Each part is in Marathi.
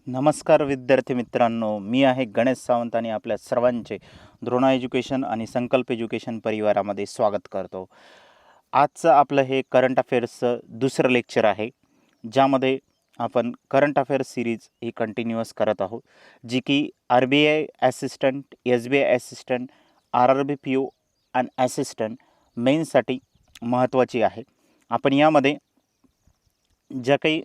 नमस्कार विद्यार्थी मित्रांनो, मी आहे गणेश सावंत आणि आपल्या सर्वांचे द्रोणा एज्युकेशन आणि संकल्प एज्युकेशन परिवारामध्ये स्वागत करतो. आजचं आपलं हे करंट अफेअर्सचं दुसरं लेक्चर आहे, ज्यामध्ये आपण करंट अफेअर्स सिरीज ही कंटिन्युअस करत आहोत, जी की RBI assistant, SBI assistant, RRB PO आणि ॲसिस्टंट मेन्ससाठी महत्त्वाची आहे. आपण यामध्ये ज्या काही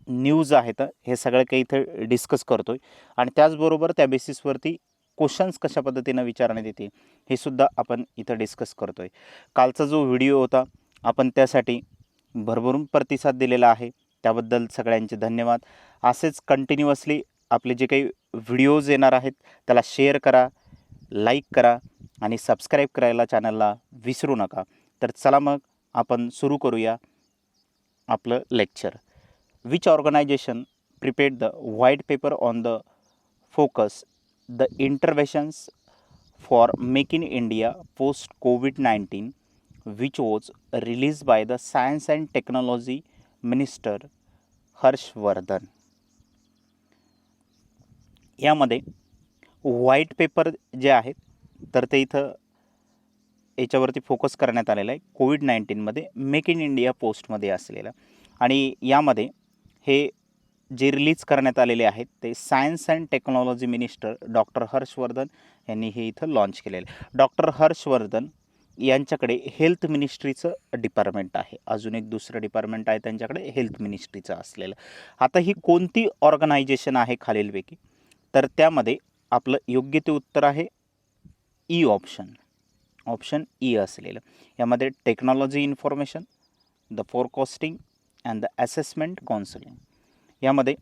न्यूज आहेत हे सगळं काही इथं डिस्कस करतो आहे आणि त्याचबरोबर त्या बेसिसवरती क्वेश्चन्स कशा पद्धतीनं विचारण्यात येते हे सुद्धा आपण इथं डिस्कस करतो आहे. कालचा जो व्हिडिओ होता आपण त्यासाठी भरभरून प्रतिसाद दिलेला आहे, त्याबद्दल सगळ्यांचे धन्यवाद. असेच कंटिन्युअसली आपले जे काही व्हिडिओज येणार आहेत त्याला शेअर करा, लाईक करा आणि सबस्क्राईब करायला चॅनलला विसरू नका. तर चला मग आपण सुरू करूया आपलं lecture. Which organization prepared the white paper on the focus the interventions for Make in India post COVID-19, which was released by the Science and Technology Minister Harsh Vardhan. यामध्ये व्हाईट पेपर जे आहेत तर ते इथं याच्यावरती फोकस करण्यात आलेलं आहे कोविड-19मध्ये मेक इन इंडिया पोस्टमध्ये असलेलं. आणि यामध्ये हे जे रिलीज करण्यात आलेले आहेत ते science and technology minister doctor Harshvardhan यांनी हे इथं लॉन्च केलेलं. डॉक्टर हर्षवर्धन यांच्याकडे हेल्थ मिनिस्ट्रीचं डिपार्टमेंट आहे, अजून एक दुसरं डिपार्टमेंट आहे त्यांच्याकडे हेल्थ मिनिस्ट्रीचं असलेलं. आता ही कोणती ऑर्गनायझेशन आहे खालीलपैकी, तर त्यामध्ये आपलं योग्य ते उत्तर आहे ई ऑप्शन ई असलेलं. यामध्ये technology information, the forecasting and the assessment counselling यामध्ये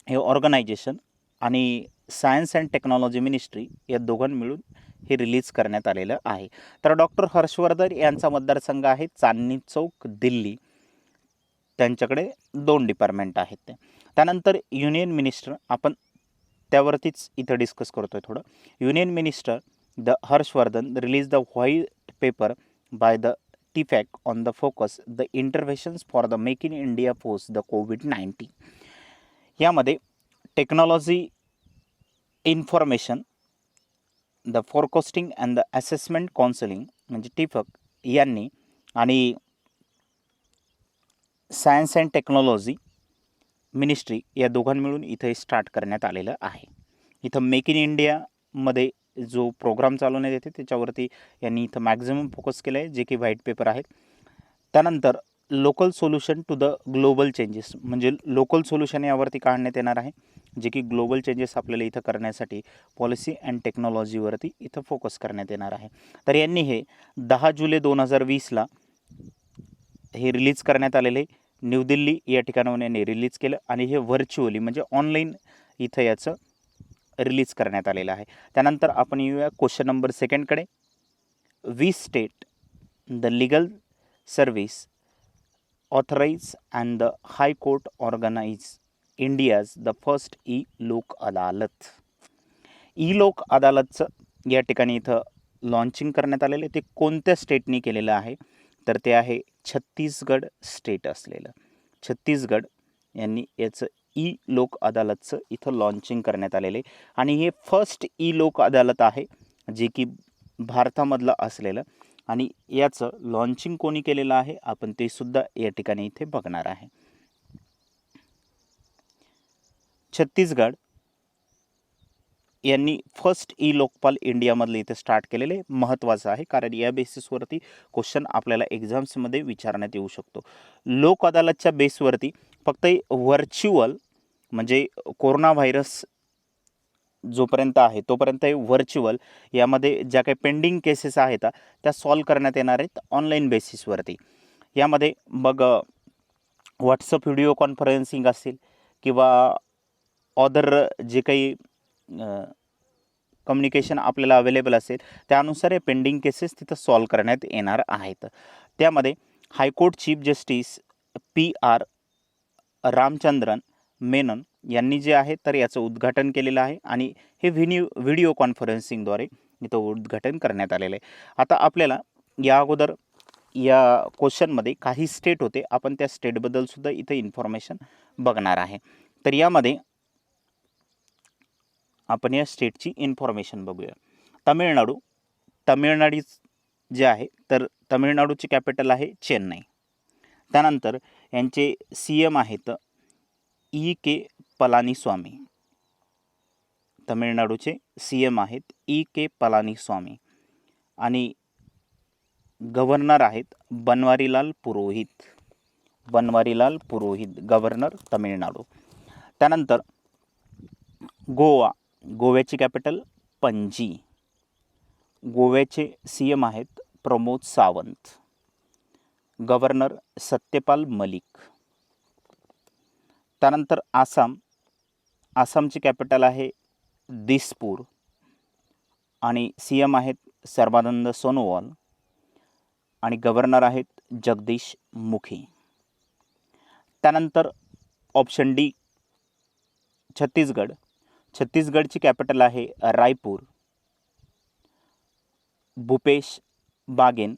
हे ऑर्गनायझेशन आणि सायन्स अँड टेक्नॉलॉजी मिनिस्ट्री या दोघां मिळून हे रिलीज करण्यात आलेलं आहे. तर डॉक्टर हर्षवर्धन यांचा मतदारसंघ आहे चांदणी चौक, दिल्ली. त्यांच्याकडे 2 डिपार्टमेंट आहेत ते. त्यानंतर युनियन मिनिस्टर, आपण त्यावरतीच इथं डिस्कस करतोय थोडं. Union minister the Harshvardhan release the white paper by the TFAC on the focus the interventions for the Make in India post the COVID-19. यामध्ये technology information, the forecasting and the assessment counselling म्हणजे TFAC यांनी आणि सायन्स अँड टेक्नॉलॉजी मिनिस्ट्री या दोघां मिळून इथं स्टार्ट करण्यात आलेलं आहे. इथं मेक इन इंडियामध्ये जो प्रोग्राम चालवण्यात येते त्याच्यावरती यांनी इथं मॅक्झिमम फोकस केलं आहे, जे की व्हाईट पेपर आहेत. त्यानंतर local solution to the global changes म्हणजे लोकल सोल्युशन यावरती काढण्यात येणार आहे, जे की ग्लोबल चेंजेस आपल्याला इथं करण्यासाठी पॉलिसी अँड टेक्नॉलॉजीवरती इथं फोकस करण्यात येणार आहे. तर यांनी हे 10 जुलै 2020ला हे रिलीज करण्यात आलेले न्यू दिल्ली या ठिकाणाहून यांनी रिलीज केलं आणि हे व्हर्च्युअली म्हणजे ऑनलाईन इथं याचं रिलीज करण्यात आलेलं आहे. त्यानंतर आपण येऊया क्वेश्चन नंबर 2कडे. We state the legal service authorise and the high court organise India's the first E Lok Adalat. E लोक अदालतचं या ठिकाणी इथं लॉन्चिंग करण्यात आलेलं. ते कोणत्या स्टेटनी केलेलं आहे, तर ते आहे छत्तीसगड स्टेट असलेलं. छत्तीसगड यांनी याचं ई लोक अदालतचं इथं लॉन्चिंग करण्यात आलेले आणि हे फर्स्ट ई लोक अदालत आहे जे की भारतामधलं असलेलं आणि याचं लॉन्चिंग कोणी केलेलं आहे आपण ते सुद्धा या ठिकाणी इथे बघणार आहे. छत्तीसगड यांनी फर्स्ट ई लोकपाल इंडियामधलं इथे स्टार्ट केलेले महत्त्वाचं आहे, कारण या बेसिसवरती क्वेश्चन आपल्याला एक्झाम्समध्ये विचारण्यात येऊ शकतो. लोक अदालतच्या बेसवरती फक्त व्हर्च्युअल म्हणजे कोरोना व्हायरस जोपर्यंत आहे तोपर्यंत व्हर्च्युअल यामध्ये ज्या काही पेंडिंग केसेस आहेत त्या सॉल्व करण्यात येणार आहेत ऑनलाईन बेसिसवरती. यामध्ये मग व्हॉट्सअप व्हिडिओ कॉन्फरन्सिंग असेल किंवा अदर जे काही कम्युनिकेशन आपल्याला अवेलेबल असेल त्यानुसार हे पेंडिंग केसेस तिथं सॉल्व करण्यात येणार आहेत. त्यामध्ये high court chief justice PR Ramachandran Menon यांनी जे आहे तर याचं उद्घाटन केलेलं आहे आणि हे व्हिडिओ कॉन्फरन्सिंगद्वारे इथं उद्घाटन करण्यात आलेलं आहे. आता आपल्याला या अगोदर या क्वेश्चनमध्ये काही स्टेट होते, आपण त्या स्टेटबद्दल सुद्धा इथं इन्फॉर्मेशन बघणार आहे. तर यामध्ये आपण या स्टेटची इन्फॉर्मेशन बघूया. तामिळनाडू जे आहे तर तामिळनाडूची कॅपिटल आहे चेन्नई. त्यानंतर यांचे CM आहेत E.K. पलानीस्वामी. तामिळनाडूचे CM आहेत E.K. पलानीस्वामी आणि गव्हर्नर आहेत बनवारीलाल पुरोहित गव्हर्नर तामिळनाडू. त्यानंतर गोव्याची कॅपिटल पणजी. गोव्याचे CM आहेत प्रमोद सावंत. गव्हर्नर सत्यपाल मलिक. त्यानंतर आसामची कॅपिटल आहे दिसपूर आणि CM आहेत सर्बानंद सोनोवाल आणि गव्हर्नर आहेत जगदीश मुखी. त्यानंतर ऑप्शन डी छत्तीसगडची कॅपिटल आहे रायपूर. भूपेश बागेल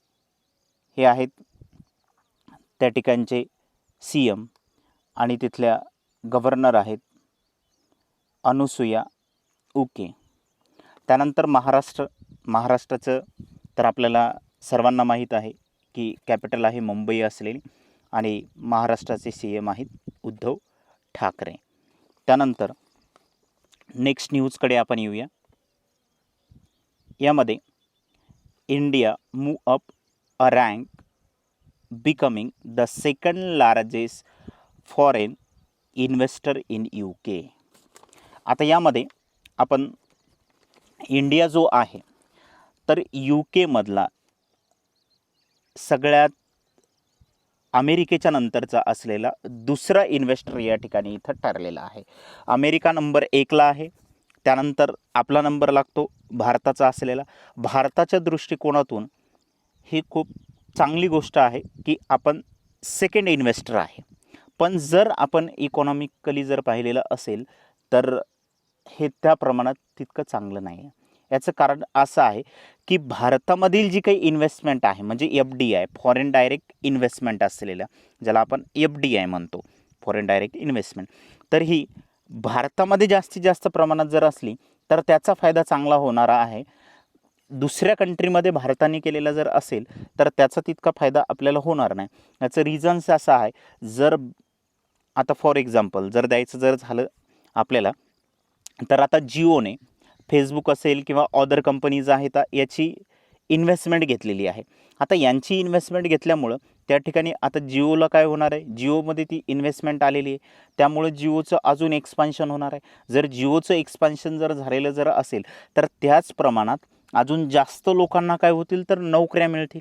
हे आहेत त्या ठिकाणचे CM आणि तिथल्या गव्हर्नर आहेत अनुसुया उके. त्यानंतर महाराष्ट्राचं तर आपल्याला सर्वांना माहीत आहे की कॅपिटल आहे मुंबई असलेली आणि महाराष्ट्राचे CM आहेत उद्धव ठाकरे. त्यानंतर नेक्स्ट न्यूजकडे आपण येऊया. यामध्ये India move up a rank becoming the second largest foreign investor in UK. आता यामध्ये आपण इंडिया जो आहे तर UK मधला सगळ्यात अमेरिकेच्या नंतरचा असलेला दुसरा इन्व्हेस्टर या ठिकाणी इथं ठरलेला आहे. अमेरिका नंबर 1ला आहे. त्यानंतर आपला नंबर लागतो भारताचा असलेला. भारताच्या दृष्टिकोनातून ही खूप चांगली गोष्ट आहे की आपण सेकंड इन्व्हेस्टर आहे. पण जर आपण इकॉनॉमिकली जर पाहिलेलं असेल तर हे त्या प्रमाणात तितकं चांगलं नाही आहे. याचं कारण असं आहे की भारतामधील जी काही इन्व्हेस्टमेंट आहे म्हणजे FDI फॉरेन डायरेक्ट इन्व्हेस्टमेंट असलेलं ज्याला आपण FDI म्हणतो फॉरेन डायरेक्ट इन्व्हेस्टमेंट, तर ही भारतामध्ये जास्तीत जास्त प्रमाणात जर असली तर त्याचा फायदा चांगला होणारा आहे. दुसऱ्या कंट्रीमध्ये भारताने केलेला जर असेल तर त्याचा तितका फायदा आपल्याला होणार नाही. याचं रिझन्स असं आहे, जर आता फॉर एक्झाम्पल जर द्यायचं जर झालं आपल्याला तर आता जिओने फेसबुक असेल किंवा अदर कंपनीज आहेत याची इन्व्हेस्टमेंट घेतलेली आहे. आता यांची इन्व्हेस्टमेंट घेतल्यामुळं त्या ठिकाणी आता जिओला काय होणार आहे, जिओमध्ये ती इन्व्हेस्टमेंट आलेली आहे त्यामुळे जिओचं अजून एक्सपान्शन होणार आहे. जर जिओचं एक्सपान्शन जर झालेलं जर असेल तर त्याच प्रमाणात अजून जास्त लोकांना काय होतील तर नोकऱ्या मिळतील.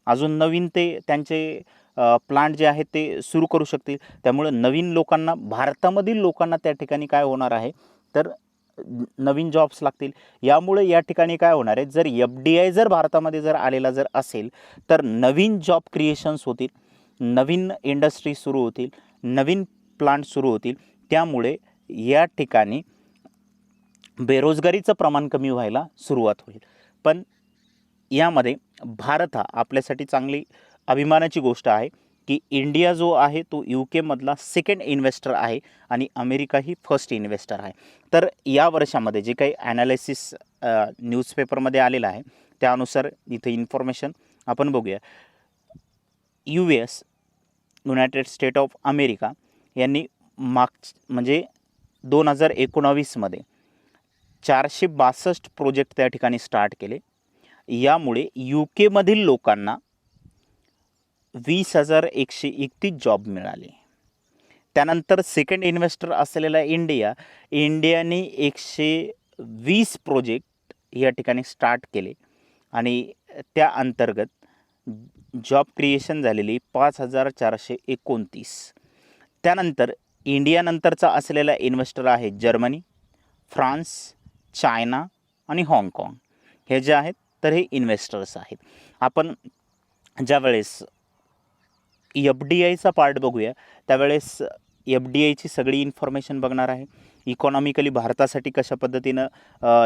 अजून नवीन ते त्यांचे प्लांट जे आहेत ते सुरू करू शकतील. त्यामुळे नवीन लोकांना भारतामधील लोकांना त्या ठिकाणी काय होणार आहे तर नवीन जॉब्स लागतील. यामुळे या ठिकाणी काय होणार आहे, जर FDI जर भारतामध्ये जर आलेला जर असेल तर नवीन जॉब क्रिएशन्स होतील, नवीन इंडस्ट्री सुरू होतील, नवीन प्लांट सुरू होतील. त्यामुळे या ठिकाणी बेरोजगारीचं प्रमाण कमी व्हायला सुरुवात होईल. पण यामध्ये भारत हा आपल्यासाठी चांगली अभिमानाची गोष्ट आहे की इंडिया जो आहे तो UK मधला सेकंड इन्व्हेस्टर आहे आणि अमेरिका ही फर्स्ट इन्व्हेस्टर आहे. तर या वर्षामध्ये जे काही ॲनालिसिस न्यूजपेपरमध्ये आलेलं आहे त्यानुसार इथे इन्फॉर्मेशन आपण बघूया. युनायटेड स्टेट ऑफ अमेरिका यांनी म्हणजे 2019मध्ये 462 प्रोजेक्ट त्या ठिकाणी स्टार्ट केले. यामुळे UK मधील लोकांना 20,131 जॉब मिळाले. त्यानंतर सेकंड इन्व्हेस्टर असलेला इंडियाने 120 प्रोजेक्ट या ठिकाणी स्टार्ट केले आणि त्या अंतर्गत जॉब क्रिएशन झालेली 5,429. त्यानंतर इंडियानंतरचा असलेला इन्व्हेस्टर आहे जर्मनी, फ्रान्स, चायना आणि हाँगकाँग. हे जे आहेत तर हे इन्व्हेस्टर्स आहेत. आपण ज्यावेळेस FDIचा पार्ट बघूया त्यावेळेस FDIची सगळी इन्फॉर्मेशन बघणार आहे. इकॉनॉमिकली भारतासाठी कशा पद्धतीनं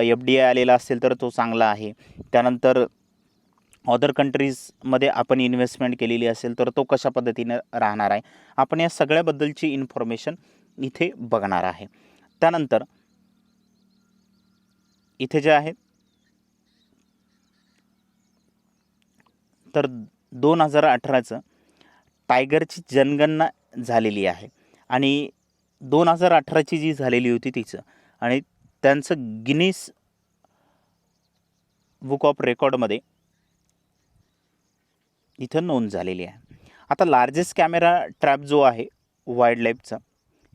FDI आलेला असेल तर तो चांगला आहे. त्यानंतर अदर कंट्रीजमध्ये आपण इन्व्हेस्टमेंट केलेली असेल तर तो कशा पद्धतीनं राहणार आहे. आपण या सगळ्याबद्दलची इन्फॉर्मेशन इथे बघणार आहे. त्यानंतर इथे जे आहेत तर 2018चं टायगरची जनगणना झालेली आहे आणि 2018ची जी झालेली होती तिचं आणि त्यांचं गिनीस बुक ऑफ रेकॉर्डमध्ये इथं नोंद झालेली आहे. आता लार्जेस्ट कॅमेरा ट्रॅप जो आहे वाईल्ड लाईफचा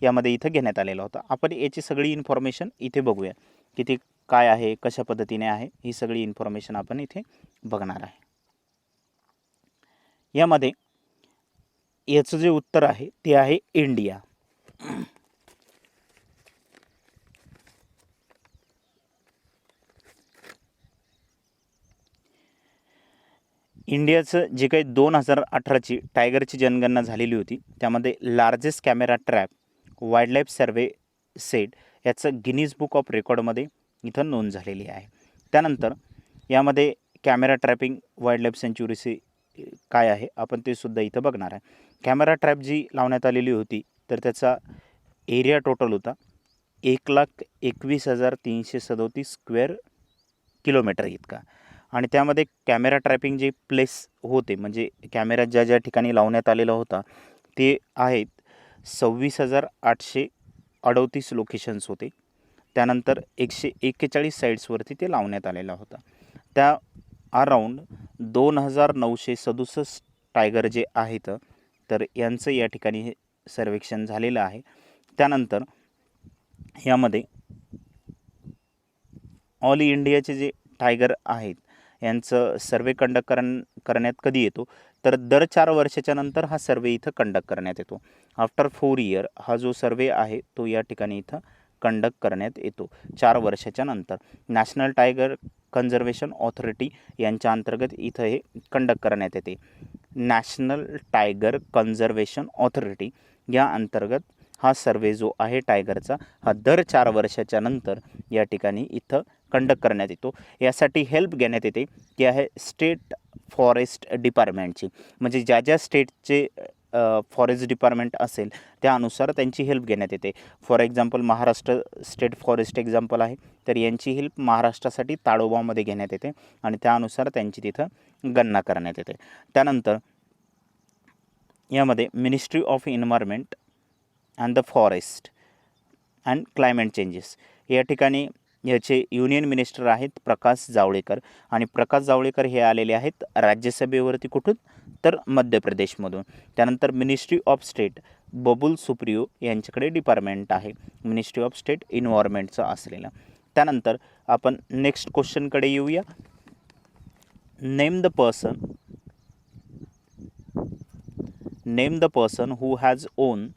यामध्ये इथं घेण्यात आलेला होता. आपण याची सगळी इन्फॉर्मेशन इथे बघूया की ते काय आहे, कशा पद्धतीने आहे, ही सगळी इन्फॉर्मेशन आपण इथे बघणार आहे. यामध्ये याचं जे उत्तर आहे ते आहे इंडिया. इंडियाचं जे काही 2018ची टायगरची जनगणना झालेली होती त्यामध्ये largest camera trap wildlife survey set याचं गिनीज बुक ऑफ रेकॉर्डमध्ये इथं नोंद झालेली आहे. त्यानंतर यामध्ये कॅमेरा ट्रॅपिंग वाईल्ड लाईफ सँच्युरीची काय आहे आपण ते सुद्धा इथं बघणार आहे. कॅमेरा ट्रॅप जी लावण्यात आलेली होती तर त्याचा एरिया टोटल होता 1,21,337 स्क्वेअर किलोमीटर इतका आणि त्यामध्ये कॅमेरा ट्रॅपिंग जे प्लेस होते म्हणजे कॅमेरा ज्या ज्या ठिकाणी लावण्यात आलेला होता ते आहेत 26,838 लोकेशन्स होते. त्यानंतर 141 साईट्सवरती ते लावण्यात आलेला होता. त्या अराऊंड 2,967 टायगर जे आहेत तर यांचं या ठिकाणी हे सर्वेक्षण झालेलं आहे. त्यानंतर यामध्ये ऑल इंडियाचे जे टायगर आहेत यांचं सर्वे कंडक्ट करण्यात कधी येतो तर दर 4 वर्षाच्या नंतर हा सर्वे इथं कंडक्ट करण्यात येतो. आफ्टर 4 इयर हा जो सर्वे आहे तो या ठिकाणी इथं कंडक्ट करण्यात येतो 4 वर्षाच्या नंतर. नॅशनल टायगर कन्झर्वेशन ऑथॉरिटी यांच्या अंतर्गत इथं हे कंडक्ट करण्यात येते. नॅशनल टायगर कन्झर्वेशन ऑथॉरिटी या अंतर्गत हा सर्वे जो आहे टायगरचा हा दर 4 वर्षाच्या नंतर या ठिकाणी इथं कंडक्ट करण्यात येतो. यासाठी हेल्प घेण्यात येते ती आहे स्टेट फॉरेस्ट डिपार्टमेंटची. म्हणजे ज्या ज्या स्टेटचे फॉरेस्ट डिपार्टमेंट असेल त्यानुसार त्यांची हेल्प घेण्यात येते. For example Maharashtra state forest example आहे तर यांची हेल्प महाराष्ट्रासाठी ताडोबामध्ये घेण्यात येते आणि त्यानुसार त्यांची तिथं गणना करण्यात येते. त्यानंतर यामध्ये ministry of environment and the forest and climate changes या ठिकाणी याचे युनियन मिनिस्टर आहेत प्रकाश जावडेकर आणि प्रकाश जावडेकर हे आलेले आहेत राज्यसभेवरती कुठून तर मध्य प्रदेशमधून. त्यानंतर मिनिस्ट्री ऑफ स्टेट बबुल सुप्रियो यांच्याकडे डिपार्टमेंट आहे मिनिस्ट्री ऑफ स्टेट एन्व्हायरमेंटचं असलेलं. त्यानंतर आपण नेक्स्ट क्वेश्चनकडे येऊया. Name the person who has won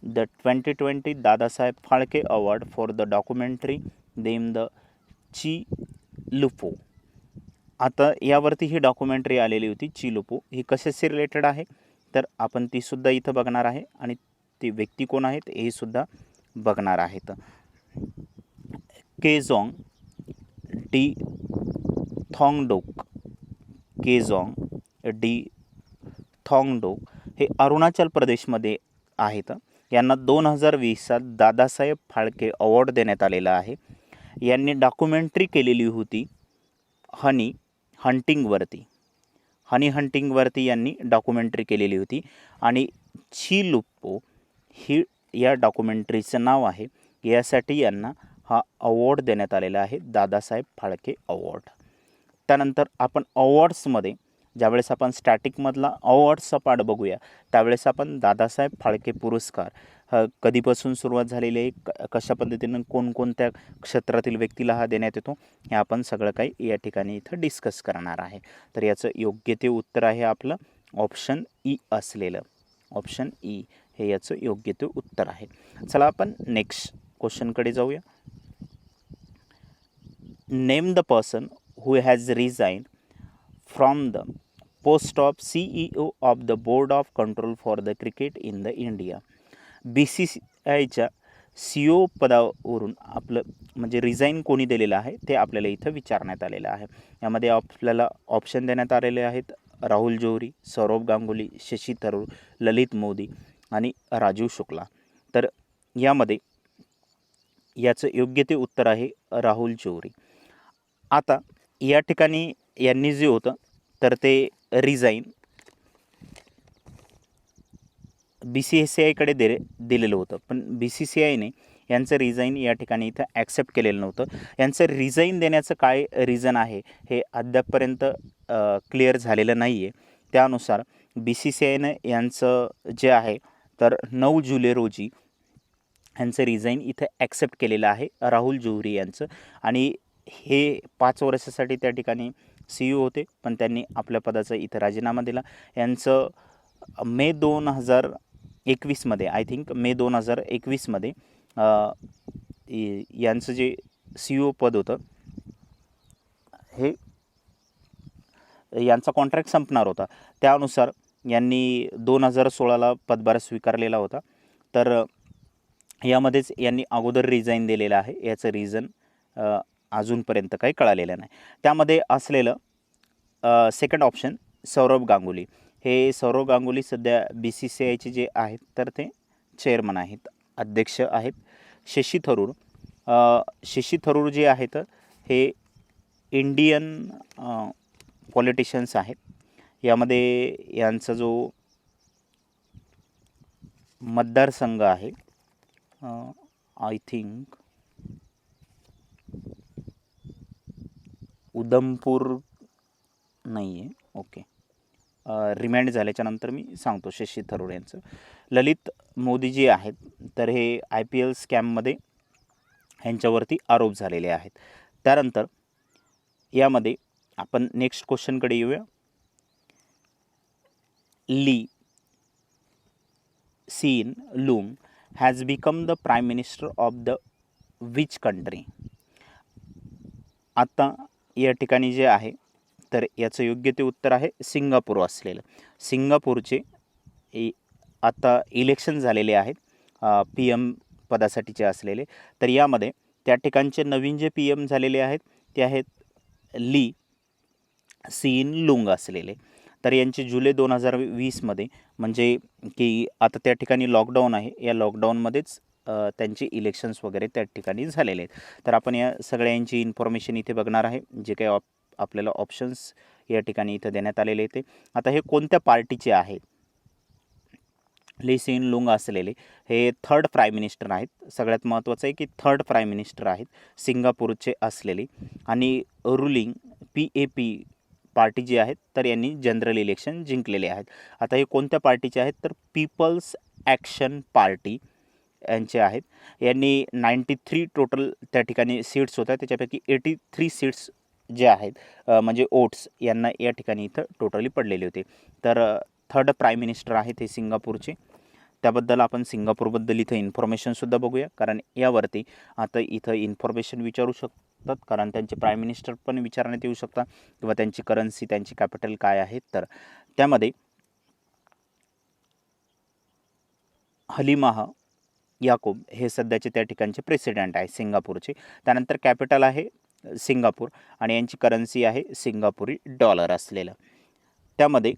the 2020 Dadasaheb Phalke award for the documentary name the चिलुपो. आता यावरती ही डॉक्युमेंटरी आलेली होती चिलुपो. ही कशाशी रिलेटेड आहे तर आपण ती सुद्धा इथं बघणार आहे आणि ती व्यक्ती कोण आहेत हे सुद्धा बघणार आहेत. केजॉंग डी थॉंगडोक हे अरुणाचल प्रदेशमध्ये आहेत. यांना 2020 दादासाहेब फाळके अवॉर्ड देण्यात आलेला आहे. यांनी डॉक्युमेंटरी केलेली होती हनी हंटिंगवरती यांनी डॉक्युमेंटरी केलेली होती आणि चिलुपो ही या डॉक्युमेंटरीचं नाव आहे. यासाठी यांना हा अवॉर्ड देण्यात आलेला आहे दादासाहेब फाळके अवॉर्ड. त्यानंतर आपण अवॉर्ड्समध्ये ज्यावेळेस आपण स्टॅटिकमधला अवॉर्ड्सचा पार्ट बघूया त्यावेळेस आपण दादासाहेब फाळके पुरस्कार कधीपासून सुरुवात झालेली आहे, कशा पद्धतीनं कोणकोणत्या क्षेत्रातील व्यक्तीला हा देण्यात येतो हे आपण सगळं काही या ठिकाणी इथं डिस्कस करणार आहे. तर याचं योग्य ते उत्तर आहे आपलं ऑप्शन ई असलेलं. ऑप्शन ई हे याचं योग्य ते उत्तर आहे. चला आपण नेक्स्ट क्वेश्चनकडे जाऊया. Name the person who has resign from the post of CEO of the board of control for the cricket in the India. BCCIच्या CEO पदावरून आपलं म्हणजे रिझाईन कोणी दिलेलं आहे ते आपल्याला इथं विचारण्यात आलेलं आहे. यामध्ये आपल्याला ऑप्शन देण्यात आलेले आहेत राहुल जोहरी, सौरभ गांगुली, शशी थरूर, ललित मोदी आणि राजीव शुक्ला. तर यामध्ये याचं योग्य ते उत्तर आहे राहुल जोहरी. आता या ठिकाणी यांनी जे होतं तर ते रिझाईन BCCIकडे दिलेलं होतं, पण BCCIने यांचं रिझाईन या ठिकाणी इथं ॲक्सेप्ट केलेलं नव्हतं. यांचं रिझाईन देण्याचं काय रिझन आहे हे अद्यापपर्यंत क्लिअर झालेलं नाही आहे. त्यानुसार BCCIनं यांचं जे आहे तर 9 जुलै रोजी यांचं रिझाईन इथं ॲक्सेप्ट केलेलं आहे, राहुल जोहरी यांचं. आणि हे 5 वर्षासाठी त्या ठिकाणी CEO होते, पण त्यांनी आपल्या पदाचा इथं राजीनामा दिला. यांचं मे 2021मध्ये आय थिंक मे 2021मध्ये यांचं जे CEO पद होतं हे यांचा कॉन्ट्रॅक्ट संपणार होता. त्यानुसार यांनी 2016ला पदभार स्वीकारलेला होता. तर यामध्येच यांनी अगोदर रिझाईन दिलेलं आहे. याचं रिझन अजूनपर्यंत काही कळालेलं नाही. त्यामध्ये असलेलं सेकंड ऑप्शन सौरभ गांगुली. हे सौरभ गांगुली सध्या BCCIचे जे आहेत तर ते चेअरमन आहेत, अध्यक्ष आहेत. शशी थरूर जे आहेत हे इंडियन पॉलिटिशियन्स आहेत. यामध्ये यांचा जो मतदारसंघ आहे आय थिंक उधमपूर नाही आहे, ओके, रिमाइंड झाल्याच्यानंतर मी सांगतो. शशी थरूर यांचं ललित मोदी जे आहेत तर हे IPL स्कॅममध्ये ह्यांच्यावरती आरोप झालेले आहेत. त्यानंतर यामध्ये आपण नेक्स्ट क्वेश्चनकडे येऊया. Lee Hsien Loong has become the prime minister of the which country. आता या ठिकाणी जे आहे तर याचं योग्य ते उत्तर आहे सिंगापूर असलेलं. सिंगापूरचे आता इलेक्शन झालेले आहेत PM पदासाठीचे असलेले. तर यामध्ये त्या ठिकाणचे नवीन जे PM झालेले आहेत ते आहेत ली सीन लुंग असलेले. तर यांचे जुलै 2020मध्ये म्हणजे की आता त्या ठिकाणी लॉकडाऊन आहे, या लॉकडाऊनमध्येच त्यांचे इलेक्शन्स वगैरे त्या ठिकाणी झालेले आहेत. तर आपण या सगळ्यांची इन्फॉर्मेशन इथे बघणार आहे, जे काही आपल्याला ऑप्शन्स या ठिकाणी इथं देण्यात आलेले ते. आता हे कोणत्या पार्टीचे आहेत? ली सीन लुंग असलेले हे थर्ड प्राईम मिनिस्टर आहेत. सगळ्यात महत्त्वाचं आहे की थर्ड प्राईम मिनिस्टर आहेत सिंगापूरचे असलेले. आणि रुलिंग PAP पार्टी जी आहेत तर यांनी जनरल इलेक्शन जिंकलेले आहेत. आता हे कोणत्या पार्टीचे आहेत तर पीपल्स ॲक्शन पार्टी यांचे आहेत. यांनी 93 टोटल त्या ठिकाणी सीट्स होत्या, त्याच्यापैकी 83 सीट्स जे आहेत म्हणजे ओट्स यांना या ठिकाणी इथं टोटली पडलेले होते. तर थर्ड प्राईम मिनिस्टर आहेत हे सिंगापूरचे. त्याबद्दल आपण सिंगापूरबद्दल इथं इन्फॉर्मेशनसुद्धा बघूया, कारण यावरती आता इथं इन्फॉर्मेशन विचारू शकतात, कारण त्यांचे प्राईम मिनिस्टर पण विचारण्यात येऊ शकतात किंवा त्यांची करन्सी, त्यांची कॅपिटल काय आहे. तर त्यामध्ये हलिमाह याकूब हे सध्याचे त्या ठिकाणचे प्रेसिडेंट आहे सिंगापूरचे. त्यानंतर कॅपिटल आहे सिंगापूर आणि यांची करन्सी आहे सिंगापुरी डॉलर असलेलं. त्यामध्ये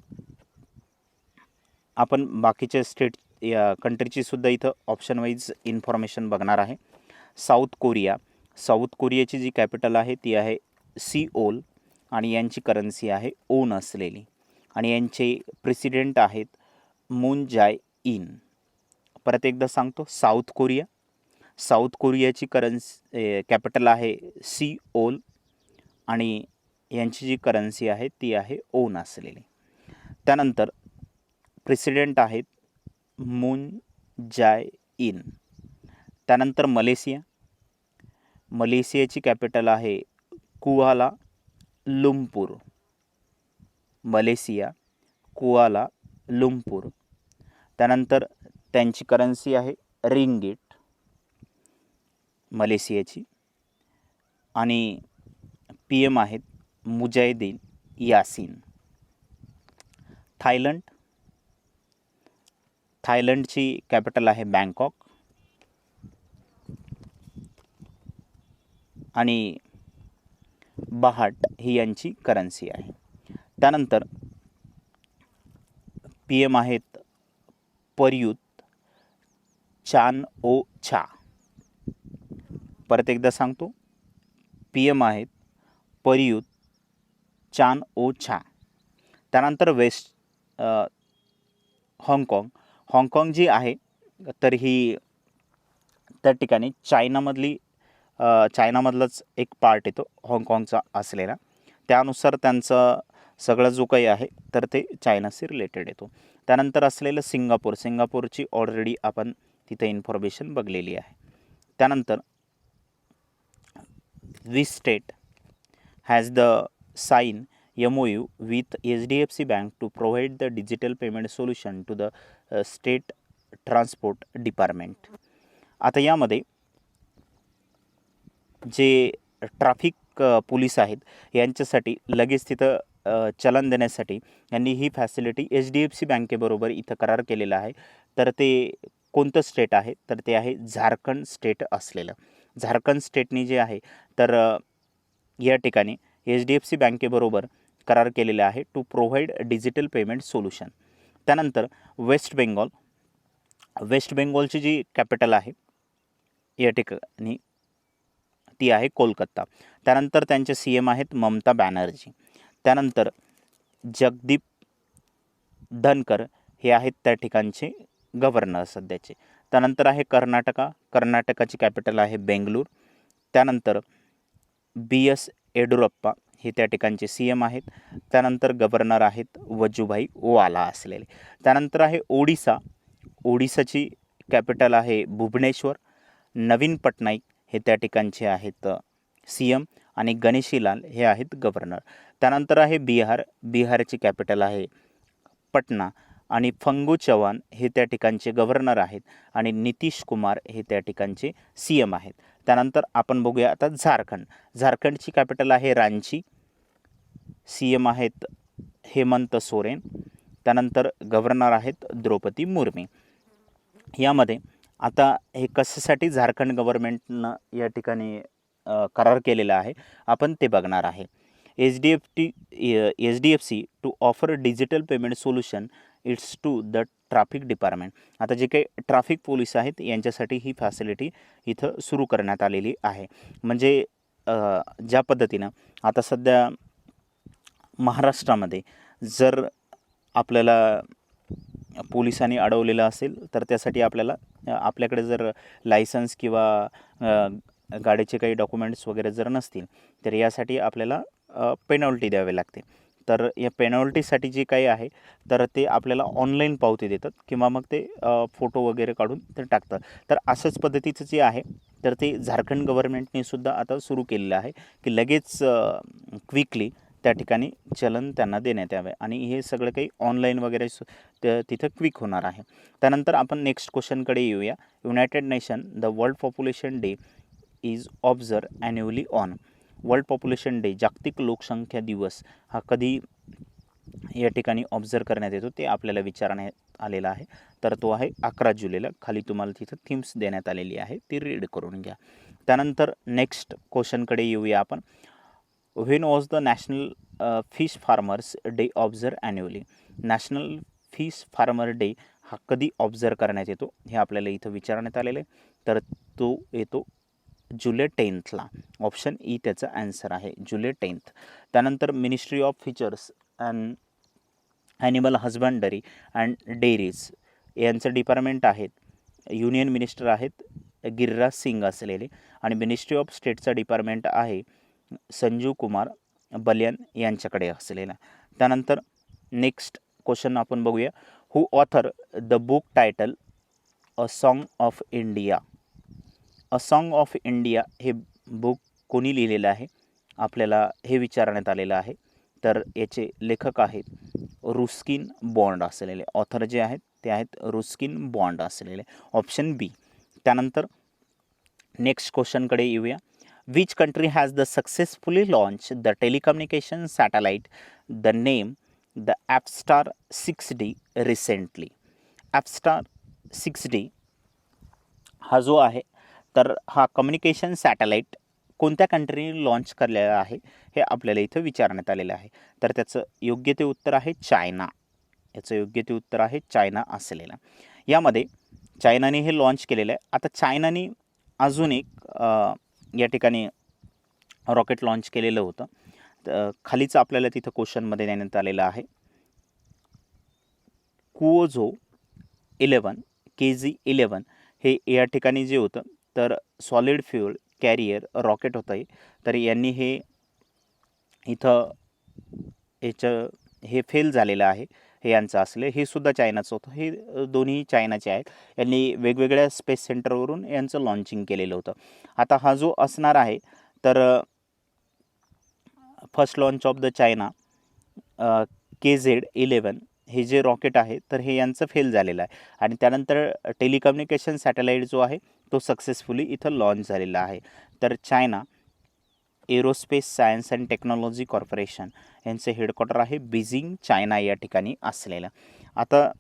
आपण बाकीच्या स्टेट या कंट्रीची सुद्धा इथं ऑप्शन वाईज इन्फॉर्मेशन बघणार आहे. साऊथ कोरियाची जी कॅपिटल आहे ती आहे सिओल आणि यांची करन्सी आहे ओन असलेली. आणि यांचे प्रेसिडेंट आहेत मून जाय इन. परत एकदा सांगतो, साऊथ कोरियाची कॅपिटल आहे सिओल आणि यांची जी करन्सी आहे ती आहे ओन असलेली. त्यानंतर प्रेसिडेंट आहेत मून जाय इन. त्यानंतर मलेशियाची कॅपिटल आहे कुआला लुम्पूर. त्यानंतर त्यांची करन्सी आहे रिंगिट मलेशियाची. आणि PM आहेत मुजाहिदीन यासीन. थायलंडची कॅपिटल आहे बँकॉक आणि बहाट ही यांची करन्सी आहे. त्यानंतर PM आहेत प्रयुत चान ओ चा. परत एकदा सांगतो, PM आहेत पर्यूत चान ओ छा. त्यानंतर वेस्ट हाँगकाँग जी आहे तर ही त्या ठिकाणी चायनामधलाच एक पार्ट येतो हाँगकाँगचा असलेला. त्यानुसार त्यांचं सगळं जो काही आहे तर ते चायनाशी रिलेटेड येतो. त्यानंतर असलेलं सिंगापूरची ऑलरेडी आपण तिथे इन्फॉर्मेशन बघलेली आहे. त्यानंतर which state has the sign MOU with HDFC Bank to provide the digital payment solution to the state transport department. आता यामध्ये जे ट्रॅफिक पोलीस आहेत यांच्यासाठी लगेच तिथं चलन देण्यासाठी यांनी ही फॅसिलिटी HDFC बँकेबरोबर इथं करार केलेला आहे. तर ते कोणतं स्टेट आहे तर ते आहे झारखंड स्टेट असलेलं. झारखंड स्टेटनी जे आहे तर या ठिकाणी HDFC बँकेबरोबर करार केलेला आहे to provide digital payment solution. त्यानंतर वेस्ट बेंगॉलची जी कॅपिटल आहे या ठिकाणी ती आहे कोलकाता. त्यानंतर त्यांचे CM आहेत ममता बॅनर्जी. त्यानंतर जगदीप धनकर हे आहेत त्या ठिकाणचे गव्हर्नर सध्याचे. त्यानंतर आहे कर्नाटकाची कॅपिटल आहे बेंगलूर. त्यानंतर BS येडियुरप्पा हे त्या ठिकाणचे CM आहेत. त्यानंतर गव्हर्नर आहेत वजुभाई वाला असलेले. त्यानंतर आहे ओडिसाची कॅपिटल आहे भुवनेश्वर. नवीन पटनाईक हे त्या ठिकाणचे आहेत CM आणि गणेशीलाल हे आहेत गव्हर्नर. त्यानंतर आहे बिहारची कॅपिटल आहे पटना आणि फंगू चव्हाण हे त्या ठिकाणचे गव्हर्नर आहेत आणि नितीश कुमार हे त्या ठिकाणचे CM आहेत. त्यानंतर आपण बघूया आता झारखंडची कॅपिटल आहे रांची. CM आहेत हेमंत सोरेन. त्यानंतर गव्हर्नर आहेत द्रौपदी मुर्मू. यामध्ये आता हे कशासाठी झारखंड गव्हर्नमेंटनं या ठिकाणी करार केलेला आहे आपण ते बघणार आहे. HDFC to offer digital payment solution its to the traffic department. आता जे काही ट्रॅफिक पोलीस आहेत यांच्यासाठी ही फॅसिलिटी इथं सुरू करण्यात आलेली आहे. म्हणजे ज्या पद्धतीनं आता सध्या महाराष्ट्रामध्ये जर आपल्याला पोलिसांनी अडवलेलं असेल तर त्यासाठी आपल्याकडे जर लायसन्स किंवा गाडीचे काही डॉक्युमेंट्स वगैरे जर नसतील तर यासाठी आपल्याला पेनॉल्टी द्यावी लागते. तर या पेनॉल्टीसाठी जे काही आहे तर ते आपल्याला ऑनलाईन पावती देतात किंवा मग ते फोटो वगैरे काढून ते टाकतात. तर अशाच पद्धतीचं जे आहे तर ते झारखंड गव्हर्नमेंटने सुद्धा आता सुरू केलेलं आहे की लगेच क्विकली त्या ठिकाणी चलन त्यांना देण्यात यावे आणि हे सगळं काही ऑनलाईन वगैरे तिथं क्विक होणार आहे. त्यानंतर आपण नेक्स्ट क्वेश्चनकडे येऊया. United nation the world population day is observe annually on. World population day जागतिक लोकसंख्या दिवस हा कधी या ठिकाणी ऑब्झर्व करण्यात येतो ते आपल्याला विचारण्यात आलेला आहे. तर तो आहे 11 जुलैला. खाली तुम्हाला तिथं थीम्स देण्यात आलेली आहे ती रीड करून घ्या. त्यानंतर नेक्स्ट क्वेश्चनकडे येऊया आपण. When was the national fish farmers day observe annually. National fish farmer day हा कधी ऑब्झर्व करण्यात येतो हे आपल्याला इथं विचारण्यात आलेलं आहे. तर तो येतो जुलै 10ला. ऑप्शन ई त्याचा ॲन्सर आहे जुलै 10. त्यानंतर ministry of fisheries and animal husbandry and dairies यांचं डिपार्टमेंट आहेत. युनियन मिनिस्टर आहेत गिरिराज सिंग असलेले आणि मिनिस्ट्री ऑफ स्टेटचा डिपार्टमेंट आहे संजीव कुमार बलियान यांच्याकडे असलेला. त्यानंतर नेक्स्ट क्वेश्चन आपण बघूया. Who author the book title a song of India. अ सॉन्ग ऑफ इंडिया हे बुक कोणी लिहिलेलं आहे आपल्याला हे विचारण्यात आलेलं आहे. तर याचे लेखक आहेत रुस्किन बॉन्ड असलेले. ऑथर जे आहेत ते आहेत रुस्किन बॉन्ड असलेले. ऑप्शन बी. त्यानंतर नेक्स्ट क्वेश्चनकडे येऊया. Which country has the successfully launch the telecommunication satellite the name the Apstar 6D recently. Apstar 6D हा जो आहे तर हा कम्युनिकेशन सॅटेलाईट कोणत्या कंट्रीने लॉन्च केलेला आहे हे आपल्याला इथं विचारण्यात आलेलं आहे. तर त्याचं योग्य ते उत्तर आहे चायना. याचं योग्य ते उत्तर आहे चायना असलेलं. यामध्ये चायनाने हे लॉन्च केलेलं आहे. आता चायनाने अजून एक या ठिकाणी रॉकेट लॉन्च केलेलं होतं खालीच आपल्याला तिथं क्वेश्चनमध्ये देण्यात आलेलं आहे. कुओझो 11 KZ-11 हे या ठिकाणी जे होतं तर सॉलिड फ्युअल कॅरियर रॉकेट होतं आहे. तर यांनी हे इथं याचं हे फेल झालेलं आहे. हे यांचं असले हे सुद्धा चायनाचं होतं. हे दोन्ही चायनाचे आहेत. यांनी वेगवेगळ्या स्पेस सेंटरवरून यांचं लॉन्चिंग केलेलं होतं. आता हा जो असणार आहे तर first launch of the China KZ-11 हे जे रॉकेट आहे तर हे यांचं फेल झालेलं आहे. आणि त्यानंतर टेलिकम्युनिकेशन सॅटेलाईट जो आहे तो सक्सेसफुली इथं लॉन्च झालेला आहे. तर China aerospace science and technology corporation यांचं हेडक्वार्टर आहे बीजिंग चायना या ठिकाणी असलेलं. आता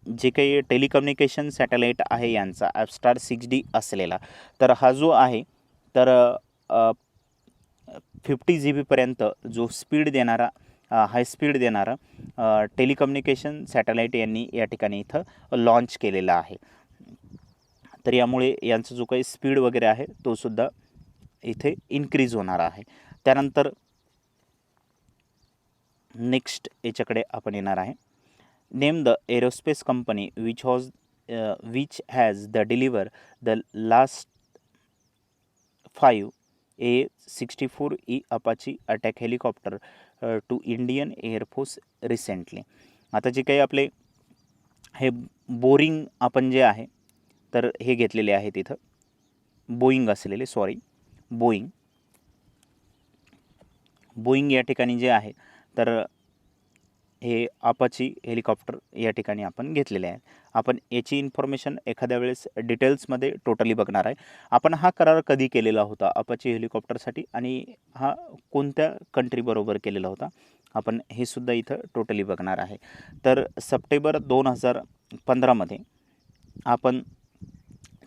जे काही टेलिकम्युनिकेशन सॅटेलाईट आहे यांचा ॲपस्टार 6D असलेला, तर हा जो आहे तर 50 GB जो स्पीड देणारा हाय स्पीड देणारा टेलिकम्युनिकेशन सॅटेलाईट यांनी या ठिकाणी इथं लॉन्च केलेला आहे. तर यामुळे यांचा जो काही स्पीड वगैरे आहे तो सुद्धा इथे इन्क्रीज होणार आहे. त्यानंतर नेक्स्ट याच्याकडे आपण येणार आहे. Name the aerospace company which has the deliver the last 5 A64E Apache attack helicopter to Indian air force recently. आता जे काही आपले हे बोरिंग आपण जे आहे तर हे घेतलेले आहे तिथं बोईंग असलेले बोईंग या ठिकाणी जे आहे तर हे अपाची हेलिकॉप्टर या ठिकाणी आपण घेतलेले आहे. आपण याची इन्फॉर्मेशन एखाद्या वेळेस डिटेल्समध्ये टोटली बघणार आहे. आपण हा करार कधी केलेला होता अपाची हेलिकॉप्टरसाठी आणि हा कोणत्या कंट्रीबरोबर केलेला होता आपण हे सुद्धा इथं टोटली बघणार आहे. तर सप्टेंबर 2015 आपण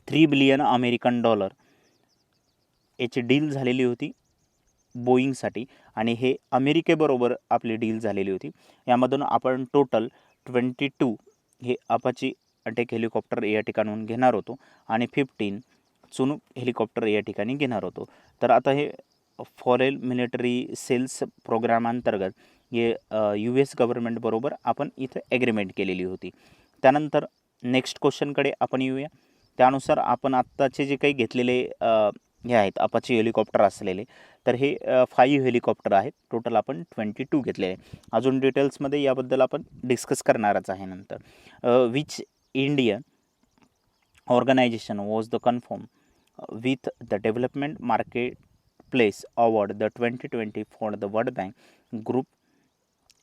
$3 बिलियन याची डील झालेली होती बोईंगसाठी आणि हे अमेरिकेबरोबर आपली डील झालेली होती. यामधून आपण टोटल 22 हे अपाची अटॅक हेलिकॉप्टर या ठिकाणून घेणार होतो आणि 15 चुनूक हेलिकॉप्टर या ठिकाणी घेणार होतो. तर आता हे फॉरेन मिलिटरी सेल्स प्रोग्रामांतर्गत हे US गव्हर्नमेंटबरोबर आपण इथं ॲग्रीमेंट केलेली होती. त्यानंतर नेक्स्ट क्वेश्चनकडे आपण येऊया. त्यानुसार आपण आत्ताचे जे काही घेतलेले हे आहेत अपाची हेलिकॉप्टर असलेले तर हे 5 हेलिकॉप्टर आहेत. टोटल आपण 22 घेतलेले आहे. अजून डिटेल्समध्ये याबद्दल आपण डिस्कस करणारच आहे नंतर. Which Indian organisation was the confirm with the development market place award the 2020 for the world bank group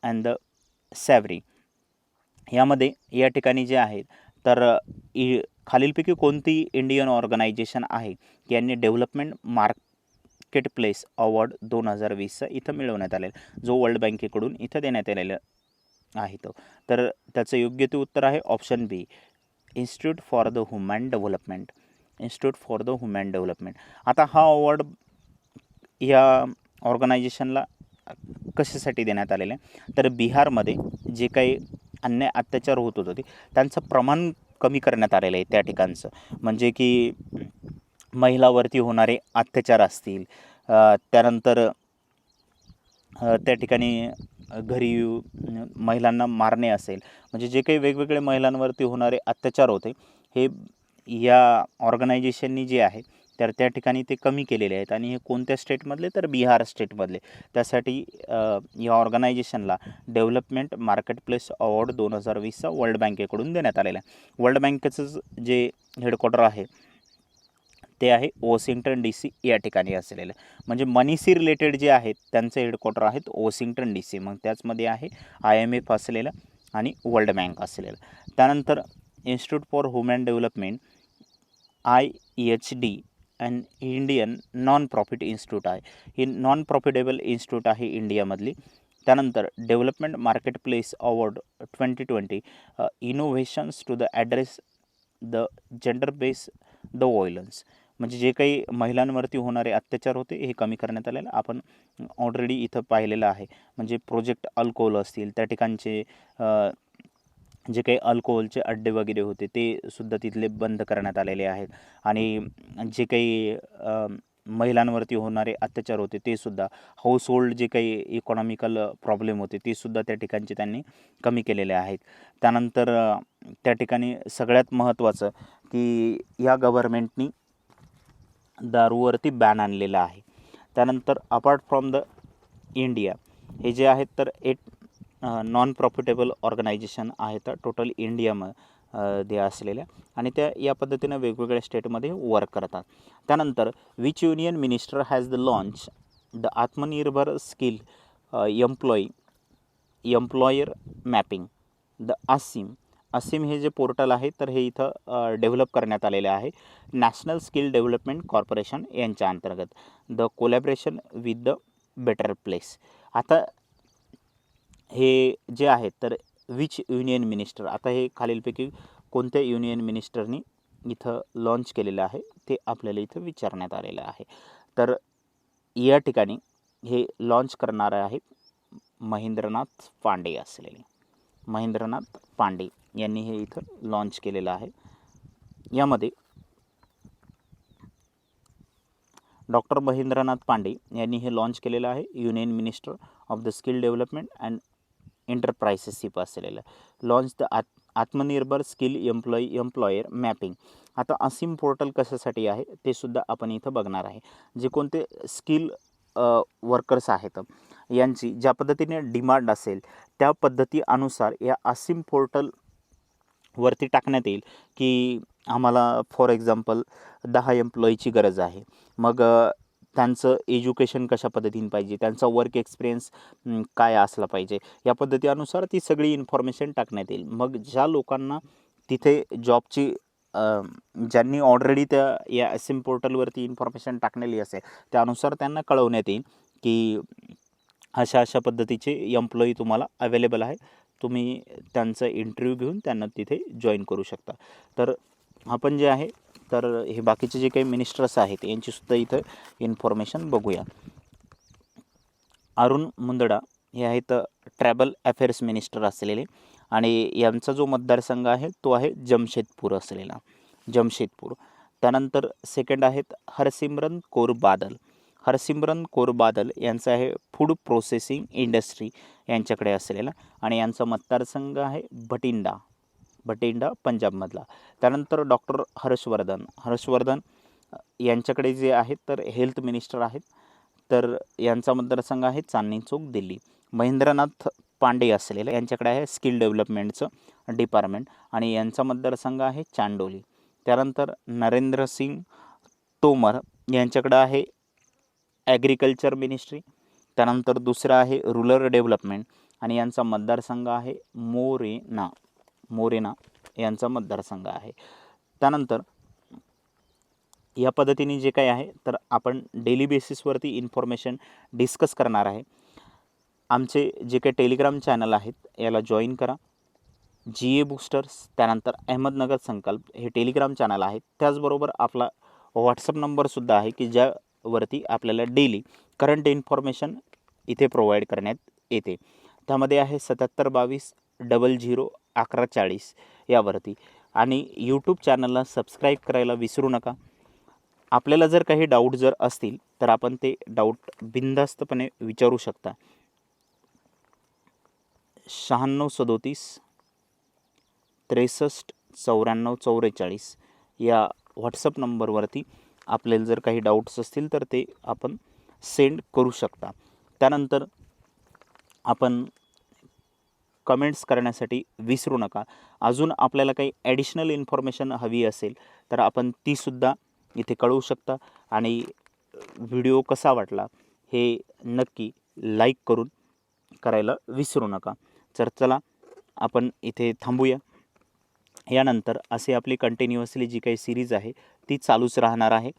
and the सॅव्हरी. यामध्ये या ठिकाणी जे आहेत तर खालीलपैकी कोणती इंडियन ऑर्गनायझेशन आहे की यांनी डेव्हलपमेंट मार्केट प्लेस अवॉर्ड 2020 इथं मिळवण्यात आलेला जो वर्ल्ड बँकेकडून इथं देण्यात आलेलं आहे तो. तर त्याचं योग्य ते उत्तर आहे option B institute for the human development. आता हा अवॉर्ड या ऑर्गनायझेशनला कशासाठी देण्यात आलेलं आहे तर बिहारमध्ये जे काही अन्याय अत्याचार होत होते त्यांचं प्रमाण कमी करण्यात आलेलं आहे त्या ठिकाणचं. म्हणजे की महिलावरती होणारे अत्याचार असतील, त्यानंतर त्या ठिकाणी घरी महिलांना मारणे असेल, म्हणजे जे काही वेगवेगळे महिलांवरती होणारे अत्याचार होते हे या ऑर्गनायझेशननी जे आहे तर त्या ठिकाणी ते कमी केलेले आहेत. आणि हे कोणत्या स्टेटमधले तर बिहार स्टेटमधले. त्यासाठी या ऑर्गनायझेशनला development market place award 2020 world बँकेकडून देण्यात आलेला आहे. वर्ल्ड बँकेचं जे हेडक्वार्टर आहे ते आहे वॉशिंग्टन DC या ठिकाणी असलेलं. म्हणजे मनीशी रिलेटेड जे आहेत त्यांचे हेडक्वार्टर आहेत वॉशिंग्टन DC. मग त्याचमध्ये आहे IMF असलेलं आणि वर्ल्ड बँक असलेलं. त्यानंतर institute for human development IHD and Indian non profit institute आहे. ही नॉन प्रॉफिटेबल इन्स्टिट्यूट आहे इंडियामधली. त्यानंतर development market place award 2020 innovations to the address the gender base the violence. म्हणजे जे काही महिलांवरती होणारे अत्याचार होते हे कमी करण्यात आलेलं आपण ऑलरेडी इथं पाहिलेलं आहे. म्हणजे प्रोजेक्ट अल्कोहोल असतील त्या ठिकाणचे जे काही अल्कोहोलचे अड्डे वगैरे होते ते सुद्धा तिथले बंद करण्यात आलेले आहेत. आणि जे काही महिलांवरती होणारे अत्याचार होते ते सुद्धा, हाऊसहोल्ड जे काही इकॉनॉमिकल प्रॉब्लेम होते ते सुद्धा त्या ठिकाणचे त्यांनी कमी केलेले आहेत. त्यानंतर त्या ठिकाणी सगळ्यात महत्त्वाचं की या गव्हर्मेंटनी दारूवरती बॅन आणलेला आहे. त्यानंतर अपार्ट फ्रॉम द इंडिया हे जे आहेत तर एक नॉन प्रॉफिटेबल ऑर्गनायझेशन आहेत टोटल इंडियामध्ये असलेल्या, आणि त्या या पद्धतीनं वेगवेगळ्या स्टेटमध्ये वर्क करतात. त्यानंतर which union minister has the launch the Aatmanirbhar skill employer mapping the असीम हे जे पोर्टल आहे तर हे इथं डेव्हलप करण्यात आलेले आहे नॅशनल स्किल डेव्हलपमेंट कॉर्पोरेशन यांच्या अंतर्गत. The collaboration with the better place. आता हे जे आहेत तर विच युनियन मिनिस्टर, आता हे खालीलपैकी कोणत्या युनियन मिनिस्टरनी इथं लॉन्च केलेलं आहे ते आपल्याला इथं विचारण्यात आलेलं आहे. तर या ठिकाणी हे लॉन्च करणारे आहेत महेंद्रनाथ पांडे असलेले. महेंद्रनाथ पांडे यांनी हे इथं लॉन्च केलेलं आहे. यामध्ये डॉक्टर महेंद्रनाथ पांडे यांनी हे लॉन्च केलेलं आहे. Union minister of the skill development and एंटरप्राइसेसशिप असलेलं. Launch the Aatmanirbhar skill employer mapping. आता असीम पोर्टल कशासाठी आहे ते सुद्धा आपण इथं बघणार आहे. जे कोणते स्किल वर्कर्स आहेत यांची ज्या पद्धतीने डिमांड असेल त्या पद्धतीनुसार या असीम पोर्टलवरती टाकण्यात येईल की आम्हाला फॉर एक्झाम्पल 10 एम्प्लॉईची गरज आहे. मग त्यांचं एज्युकेशन कशा पद्धतीने पाहिजे, त्यांचा वर्क एक्सपिरियन्स काय असला पाहिजे, या पद्धतीनुसार ती सगळी इन्फॉर्मेशन टाकण्यात येईल. मग ज्या लोकांना तिथे जॉबची ज्यांनी ऑलरेडी त्या या असीम पोर्टलवरती इन्फॉर्मेशन टाकलेली असेल त्यानुसार त्यांना कळवण्यात येईल की अशा अशा पद्धतीचे एम्प्लॉई तुम्हाला अवेलेबल आहे, तुम्ही त्यांचा इंटरव्ह्यू घेऊन त्यांना तिथे जॉईन करू शकता. तर आपण जे आहे तर हे बाकीचे जे काही मिनिस्टर्स आहेत यांचीसुद्धा इथं इन्फॉर्मेशन बघूया. अरुण मुंदडा हे आहेत ट्रॅव्हल अफेअर्स मिनिस्टर असलेले, आणि यांचा जो मतदारसंघ आहे तो आहे जमशेदपूर असलेला, जमशेदपूर. त्यानंतर सेकंड आहेत हरसिमरत कौर बादल. हरसिमरत कौर बादल यांचं आहे फूड प्रोसेसिंग इंडस्ट्री यांच्याकडे असलेला, आणि यांचा मतदारसंघ आहे भटिंडा पंजाबमधला. त्यानंतर डॉक्टर हर्षवर्धन यांच्याकडे जे आहेत तर हेल्थ मिनिस्टर आहेत, तर यांचा मतदारसंघ आहे चांदणी चौक दिल्ली. महेंद्रनाथ पांडे असलेलं यांच्याकडे आहे स्किल डेव्हलपमेंटचं डिपार्टमेंट, आणि यांचा मतदारसंघ आहे चांडोली. त्यानंतर नरेंद्रसिंग तोमर यांच्याकडं आहे ॲग्रिकल्चर मिनिस्ट्री. त्यानंतर दुसरं आहे रुरल डेव्हलपमेंट, आणि यांचा मतदारसंघ आहे मोरेना यांचा मतदारसंघ आहे. त्यानंतर या पद्धतीने जे काही आहे तर आपण डेली बेसिसवरती इन्फॉर्मेशन डिस्कस करणार आहे. आमचे जे काही टेलिग्राम चॅनल आहेत याला जॉईन करा. GA बूस्टर्स, त्यानंतर अहमदनगर संकल्प हे टेलिग्राम चॅनल आहेत. त्याचबरोबर आपला व्हॉट्सअप नंबरसुद्धा आहे की ज्यावरती आपल्याला डेली करंट इन्फॉर्मेशन इथे प्रोव्हाइड करण्यात येते. त्यामध्ये आहे 7722001140 यावरती. आणि यूट्यूब चॅनलला सबस्क्राईब करायला विसरू नका. आपल्याला जर काही डाऊट जर असतील तर आपण ते डाऊट बिनधास्तपणे विचारू शकता. 9637 63 94 44 या व्हॉट्सअप नंबरवरती आपल्याला जर काही डाऊट्स असतील तर ते आपण सेंड करू शकता. त्यानंतर आपण कमेंट्स करण्यासाठी विसरू नका. अजून आपल्याला काही ॲडिशनल इन्फॉर्मेशन हवी असेल तर आपण तीसुद्धा इथे कळवू शकता. आणि व्हिडिओ कसा वाटला हे नक्की लाईक करून करायला विसरू नका. तर चला आपण इथे थांबूया. यानंतर असे आपली कंटिन्युअसली जी काही सिरीज आहे ती चालूच राहणार आहे.